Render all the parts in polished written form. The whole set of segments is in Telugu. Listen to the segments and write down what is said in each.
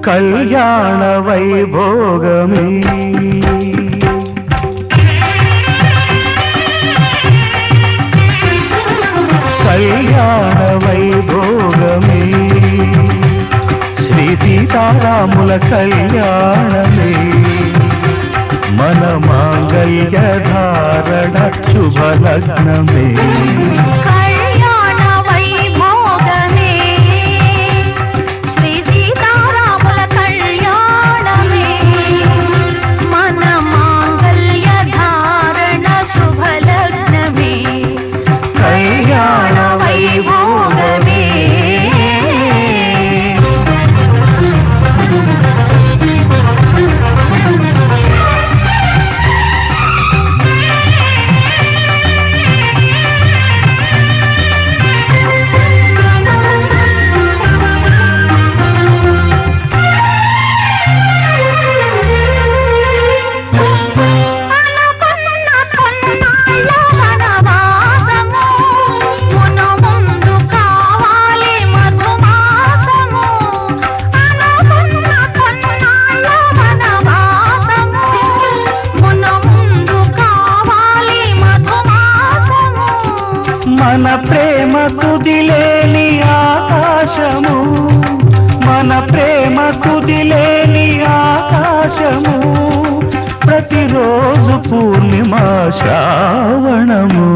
కళ్యాణ వైభోగమే కళ్యాణ వైభోగమే శ్రీ సీతారాముల కళ్యాణమే మన మాంగళ్య ధారణ శుభలగ్నమే మన ప్రేమ కుదిలేని ఆకాశము మన ప్రేమ కుదిలేని ఆకాశము ప్రతిరోజు పూర్ణిమా శ్రావణము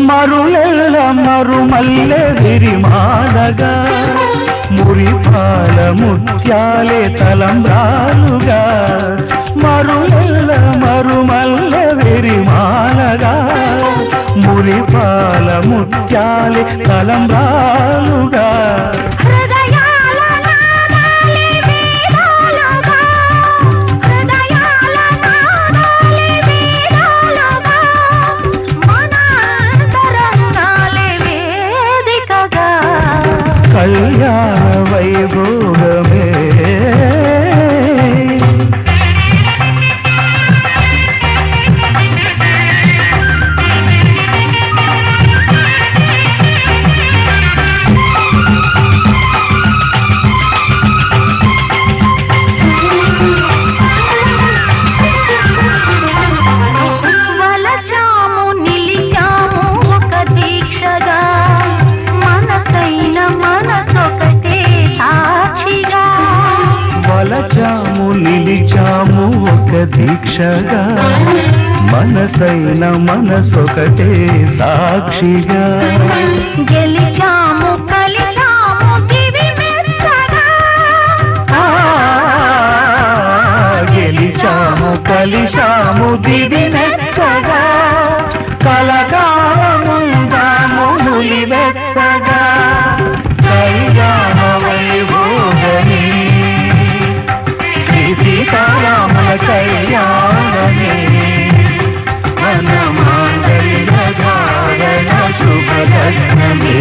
మరులెల్ల మరుమల్లె విరిమాలగా మురిపాల ముత్యాలే తలంబ్రాలుగా మరులెల్ల మరుమల్లె విరిమాలగా మురిపాల ముత్యాలే తలంబ్రాలుగా కళ్యాణ వైభోగమే వలచాము నిలిచాము ఒక దీక్షగా మనసైన మనసొకటే సాక్షిగా గెలిచాము కలిచాము దివి మెచ్చగా గెలిచాము కలిశాము దివి మెచ్చగా కలకాలముందాము నులివెచ్చగా కళ్యాణ వైభోగమే సీతారాముల కళ్యాణమే మన మాంగళ్య ధారణ శుభలగ్నమే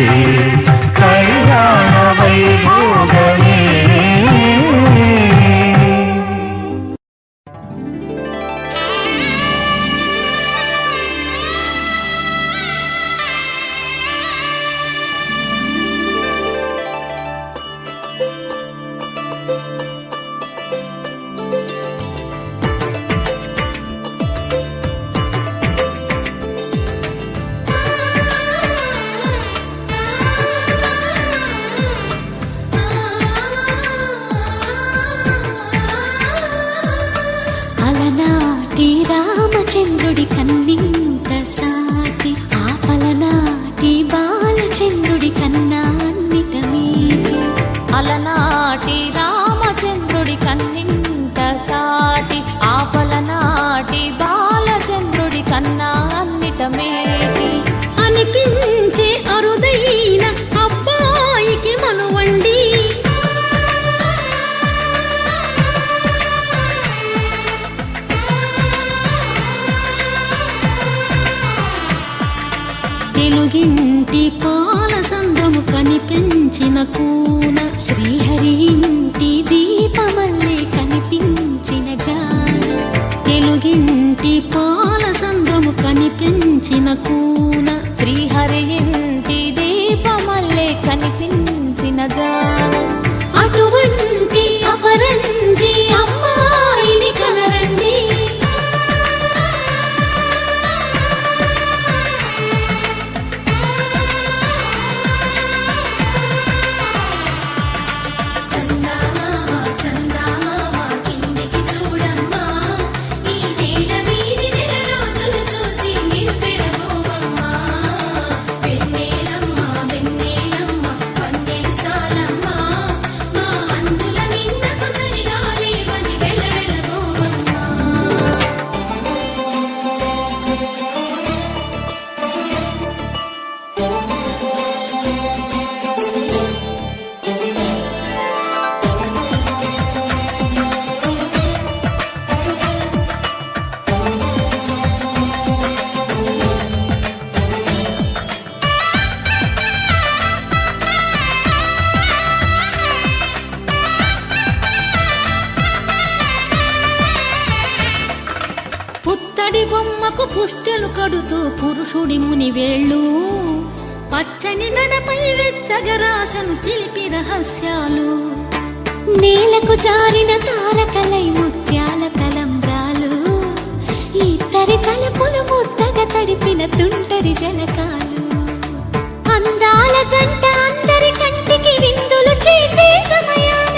కళ్యాణ వైభోగమే రామచంద్రుడి కన్నింత సాటి ఆపలనాటి బాలచంద్రుడి కన్నా అన్నిట మీటి అలనాటి రామచంద్రుడి కన్నింత సాటి ఆపలనాటి బాలచంద్రుడి కన్నా అన్నిట మేటి అనిపించే అరుదైన అబ్బాయికి మనువండి కనిపించిన కూన శ్రీహరి ఇంటి దీపమల్లే కనిపించిన జాన తెలుగింటి పాల సంద్రము కనిపించిన కూన శ్రీహరి ఇంటి దీపమల్లే కనిపించిన జాన అటువంటి అపరంజి అమ్మాయిని కనరండి పుత్తడి బొమ్మకు పుస్తెలు కడుతూ పురుషుడి ముని వేళ్ళు పచ్చని నడపై వెచ్చగరాసను చిలిపి రహస్యాలు నేలకు జారిన తారకలై ముత్యాల తలంబ్రాలు ఇద్దరి తలపులు ముద్దగా తడిపిన తుంటరి జలకాలు అందాల జంట అందరి కంటికి విందులు చేసే సమయాన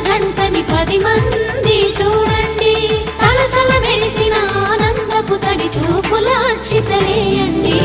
జంటని 10 మంది చూడండి తలతల మెరిసిన ఆనందపు తడి చూపుల అక్షితలేయండి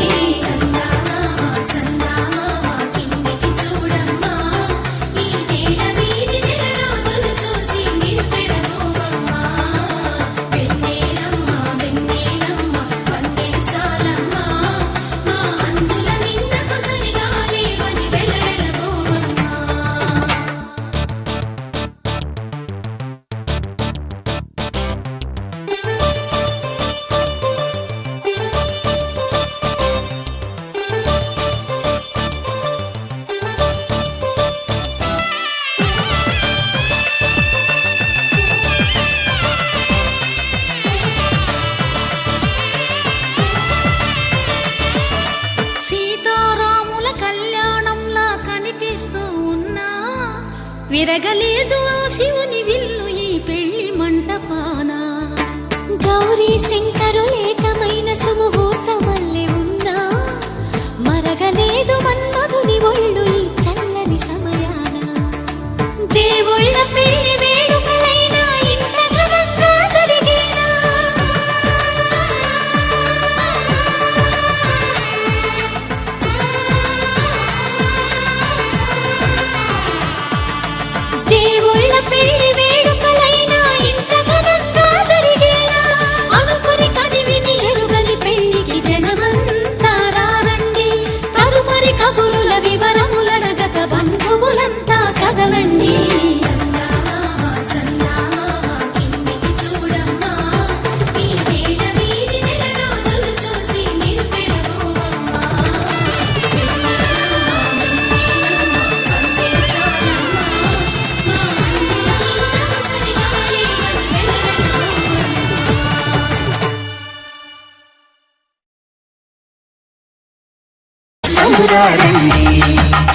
విరగలేదు ఆ శివుని విల్లు ఈ పెళ్లి మంటపాన గౌరీ శంకరులేకమైన సుముహూర్తమల్లె ఉన్నా మరగలేదు మన్మధుని ఒళ్ళు ఈ చల్లని సమయాన దేవుళ్ళ పెళ్లి వేడుకలైనా ఇంత ఘనంగా జరిగేనా దేవుళ్ళ పెళ్లి వేడుకలైనా ఇంత ఘనంగా జరిగేనా అనుకుని కదివిని ఎరుగని పెళ్లికి జనమంతా రారండి తదుపరి కబురుల వివరములడగక బంధువులంతా కదలండి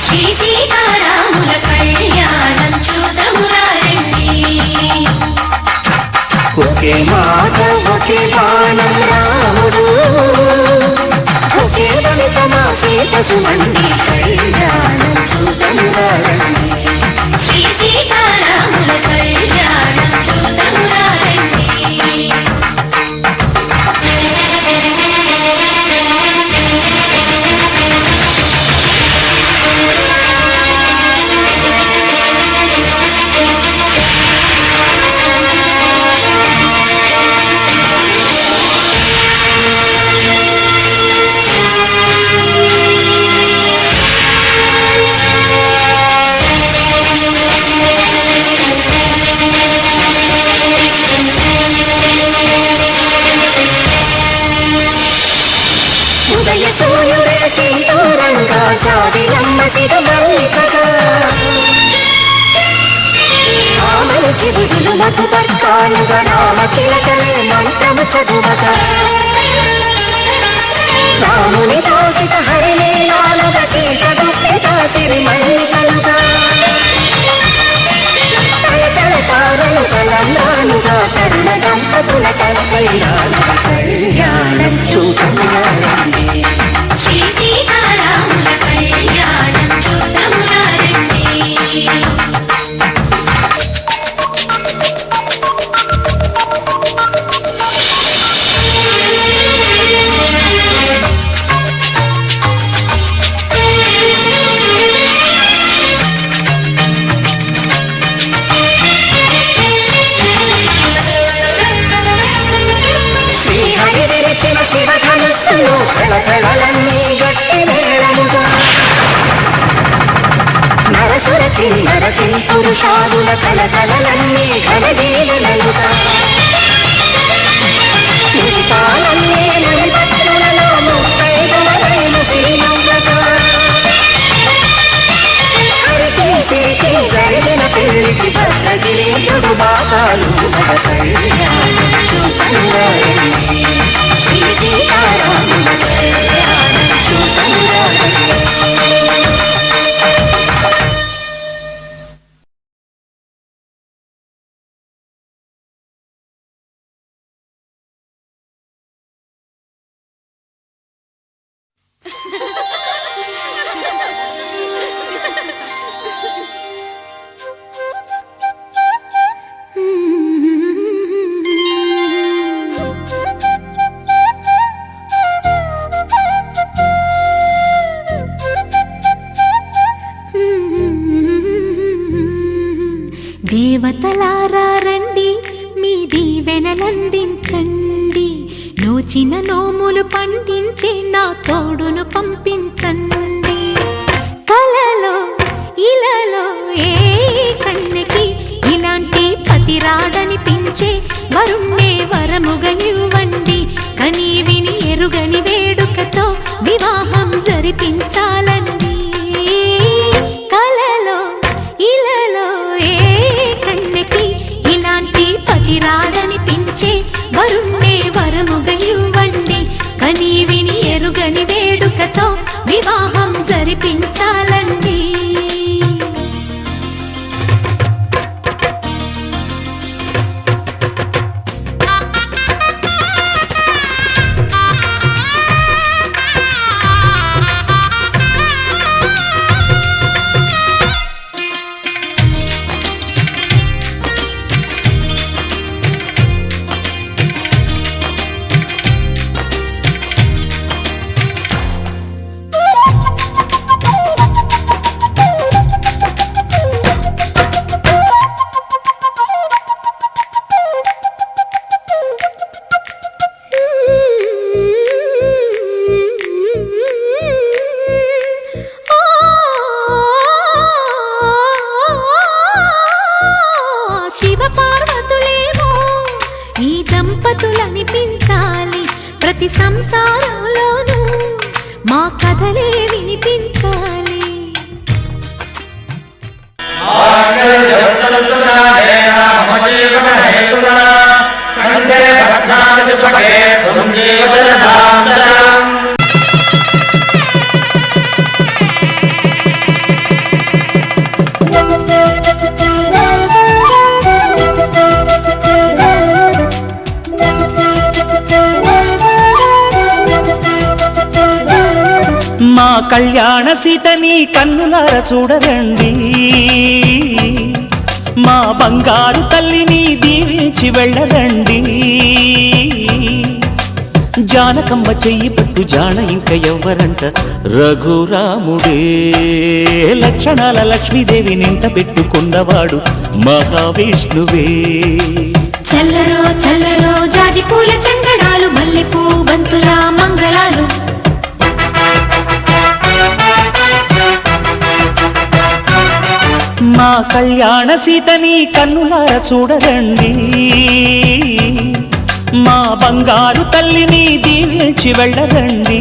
శ్రీ సీతారాముల కళ్యాణం చూడమురారండి ఒకే మాట ఒకే బాణం రాముడు ఒకే బలితమా సీత సుమండి కళ్యాణం చూడమురారండి శ్రీ సీతారాముల కళ్యాణం చూడమురారండి తాళాలుగా రామ చిలకలే మంత్రము చదువగా రాముని దోషిత హరిలీలాలుగా సీత గుప్పిట సిరి మల్లికలుగా తలతల తారలు కలన్నాలుగా కరుణ దంపతుల కల్పైరాలుగా కళ్యాణం చూడమురారండి శ్రీ సీతారాముల కళ్యాణం చూడమురారండి శ్రీహరి విరిచిన శివధనుస్సును కళకళలన్నీ గట్టి మేళముగా నరసుర కిన్నర పురుషాదుల కళకళలన్నీ ఘనదీవెనలుగా పుష్పాలన్నీ మణిపత్రులలో ముప్పైదవలైన శ్రీనవ్వగా హరికి సిరికి జరిగిన పెళ్లికి భద్రగిరీంద్రుడు బాకాలు కళ్యాణం చూపనురారండి శ్రీ సీతారాముల కళ్యాణం చూపనురారండి దేవతలారా రండి మీ దీవెనలందించండి నోచిన నోములు పండించే నా తోడును పంపించండి కలలో ఇలలో ఏ కన్నెకి ఇలాంటి పతిరాడనిపించే వరుణ్ణే వరముగా ఇవ్వండి కని విని ఎరుగని వేడుకతో వివాహం జరిపించాలండి కలలో ఇలలో ఏ కన్నెకి ఇలాంటి పతిరాడనిపించే వరుణ్ణే వరముగా ఇవ్వండి కని విని ఎరుగని వేడుకతో వివాహం జరిపించాలండి ప్రతి సంసారంలోనూ మా కథలే వినిపించాలి మా కళ్యాణ సీతని కన్నులార చూడరండి మా బంగారు తల్లిని దీవించి వెళ్ళరండి జానకమ్మ చెయ్యి పట్టు జాన ఇంక ఎవ్వరంట రఘురాముడే లక్షణాల లక్ష్మీదేవి నింట పెట్టుకున్నవాడు మహావిష్ణువే చల్లరో చల్లరో జాజి పూల చందనాలు మల్లెపూ బంతుల మంగళాలు మా కళ్యాణ సీతని కన్నులార చూడరండి మా బంగారు తల్లిని దీవించి వెళ్ళరండి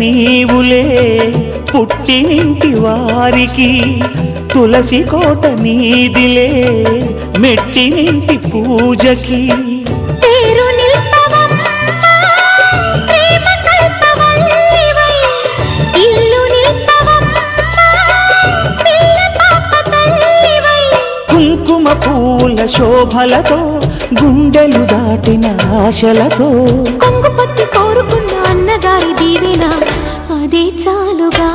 నీవులే పుట్టినింటి వారికి, తులసి కోట నీదిలే మెట్టినింటి పూజకి. పేరు నిల్పవమ్మా, ప్రేమ కల్పవల్లివై, ఇల్లు నిల్పవమ్మా, పిల్ల పాప తల్లివై. కుంకుమ పూల శోభలతో గుండెలు దాటిన ఆశలతో, కొంగు పట్టి కోరుకున్న అన్నగారి దీవెన అదే చాలుగా.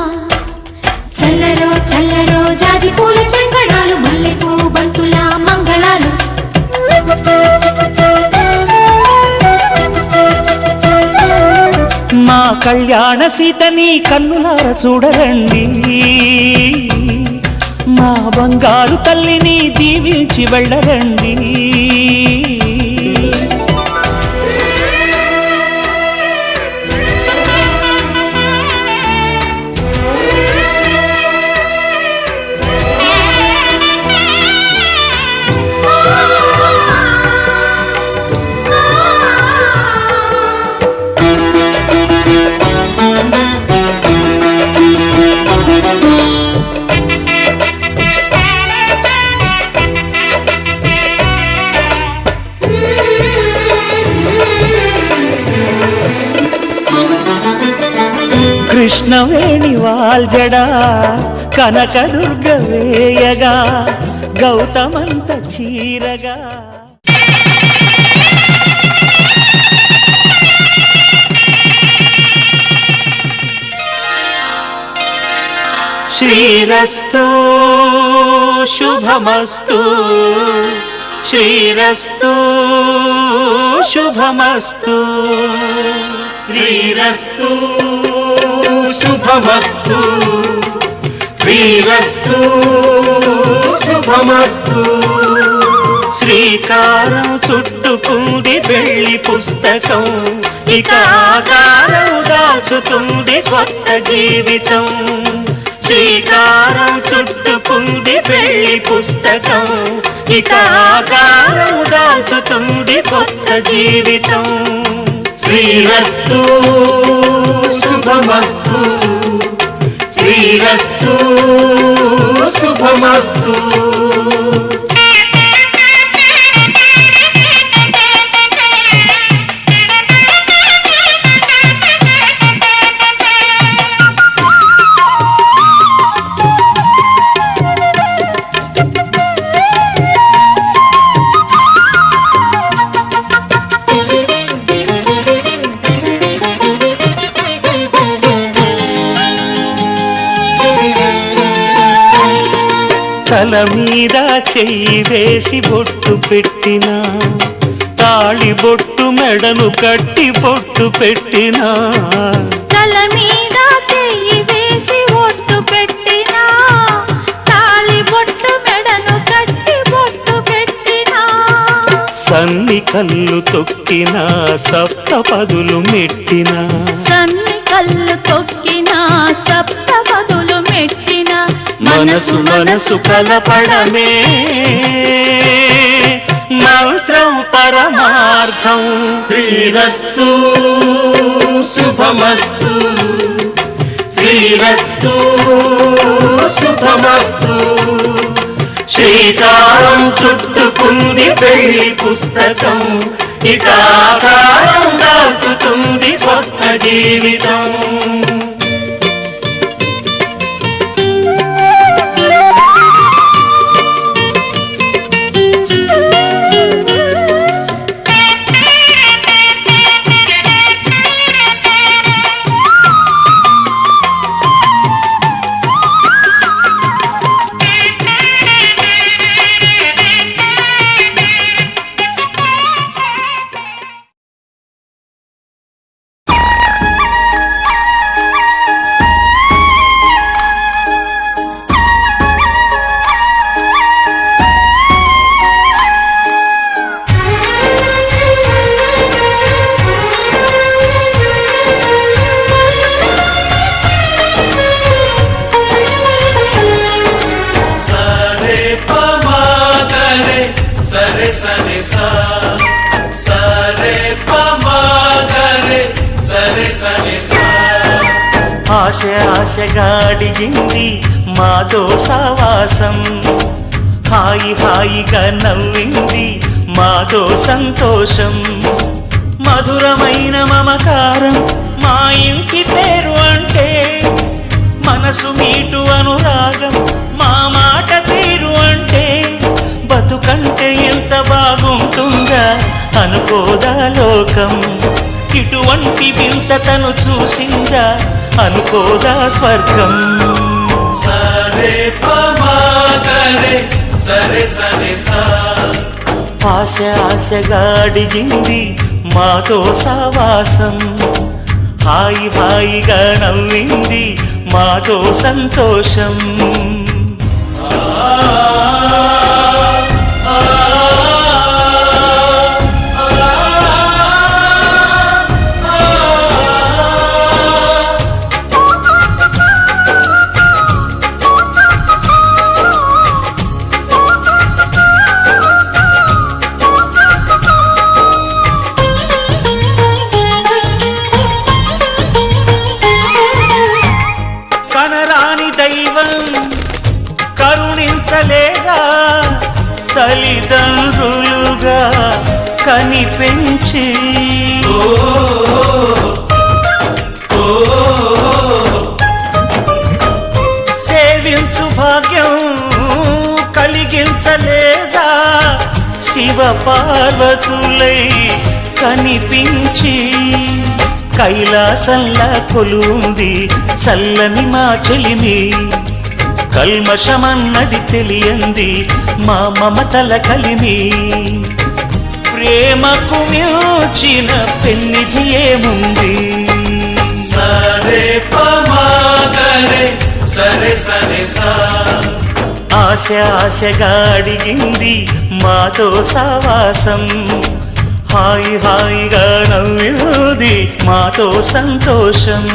చల్లరో చల్లరో జాజి పూల చంగడాలు, మల్లెపూ బంతుల మంగళాలు. మా కళ్యాణ సీతని కన్నులార చూడరండి, మా బంగారు తల్లిని దీవించి వెళ్ళరండి. కృష్ణవేణి వాల్జడా కనకదుర్గ వేయగా, గౌతమంత చీరగా. శ్రీరస్తు శుభమస్తు, శ్రీరస్తు శుభమస్తు, శ్రీరస్తు శుభమస్తు, శ్రీరస్తు శుభమస్తు. శ్రీకారం చుట్టుకుంది పెళ్లి పుస్తకం, ఇక ఆకారం దాచుతుంది కొత్త జీవితం. శ్రీకారం చుట్టుకుంది పెళ్లి పుస్తకం, ఇక ఆకారం దాచుతుంది కొత్త జీవితం. శ్రీరస్తు శుభమస్తు, శ్రీరస్తు శుభమస్తు. తల మీద చెయ్యి వేసి బొట్టు పెట్టినా, తాళి బొట్టు మెడను కట్టి బొట్టు పెట్టినా. తల మీద చెయ్యి వేసి ఒట్టు పెట్టినా, తాళి బొట్టు మెడను కట్టి బొట్టు పెట్టినా. సన్ని కళ్ళు తొక్కినా, సప్త పదులు మెట్టినా. సన్ని కళ్ళు తొక్కినా, సప్త పదులు మెట్టినా. మనసు మనసు కలపడమే మంత్రం పరమార్థం. శ్రీరస్తు శుభమస్తు, శ్రీరస్తు శుభమస్తు. శ్రీకారం చుట్టుకుంది పెళ్లి పుస్తకం, ఇక ఆకారం దాచుతుంది కొత్త జీవితం. ఆశగా అడిగింది మాతో సావాసం, హాయిగా నవ్వింది మాతో సంతోషం. మధురమైన మమకారం మా ఇంటి పేరు అంటే, మనసు మీటు అనురాగం మా మాట తీరు అంటే, బతుకంటే ఎంత బాగుంటుందా అనుకోదా లోకం. ఇటువంటి వింత తను చూసిందా అనుకోదా స్వర్గం. సరే సరే సరే సా ఆశగా అడిగింది మాతో సావాసం, హాయిగా నవ్వింది మాతో సంతోషం. కనరాని దైవం కరుణించలేగా, తల్లిదండ్రులుగా కనిపెంచి సేవించు భాగ్యం కలిగించలేదా, శివ పార్వతులై కనిపించి. కైలాసంలా కొలుంది చల్లని మా చెలిమి, కల్మషమన్నది తెలియంది మా మమతల కలిమి. ప్రేమకు మించిన పెన్నిధి ఏముంది. సరే సరే సరే సా ఆశగా అడిగింది మాతో సావాసం, హాయిగా నవ్వింది మాతో సంతోషం.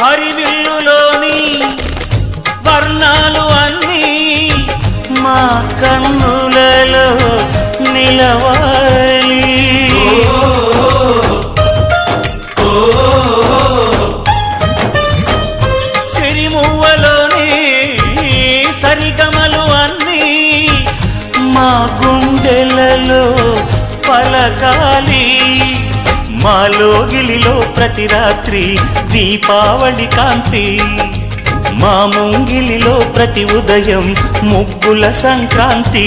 హరివిల్లులోని వర్ణాలు అన్నీ మా కన్నులలో నిలవాలి. సిరిమువ్వలోని సరిగమలు అన్నీ మా గుండెలలో పలకాలి. మాలోగిలిలో ప్రతి రాత్రి దీపావళి కాంతి, మా ముంగిలిలో ప్రతి ఉదయం ముగ్గుల సంక్రాంతి.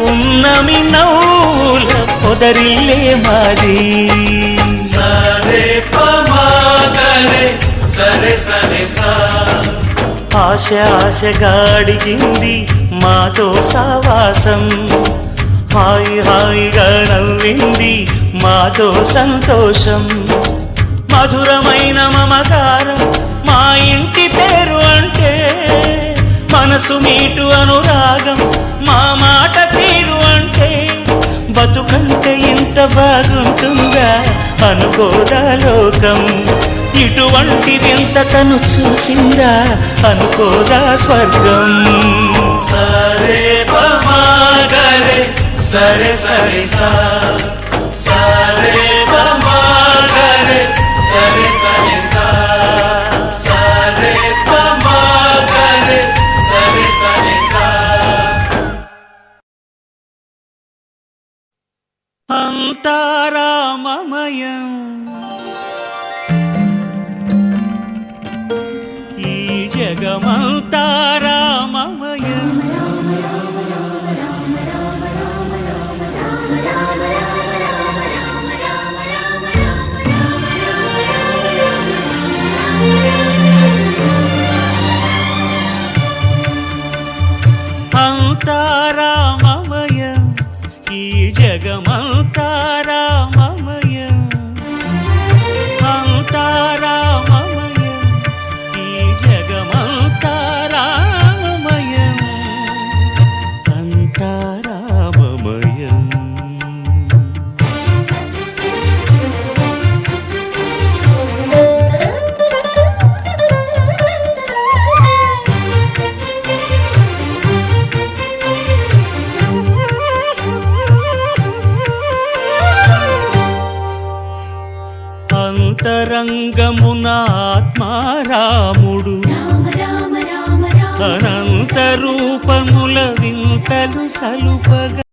ఉన్నమి నవ్వుల పొదరిల్లే మాది. సరే సరే సరే సా ఆశగా అడిగింది మాతో సావాసం, హాయిగా నవ్వింది మాతో సంతోషం. మధురమైన మమకారం మా ఇంటి పేరు అంటే, మనసు మీటు అనురాగం మా మాట తీరు అంటే, బతుకంటే ఇంత బాగుంటుందా అనుకోదా లోకం. ఇటువంటి వింత తను చూసిందా అనుకోదా స్వర్గం. సరే సరే సరే సా సరే సరే సరే సా సరే సరే సరే సా. అంతా రామమయం, ఈ జగమంతా రామమయం. అంతా రామ జగమంతా రామమయం అంతా రామమయం ఈ జగమంతా రామమయం అంతా రామమయం అంతరంగమున ఆత్మారాముడు రామ రామ రామ రామ అనంత రూపముల వింతలు సలుపగా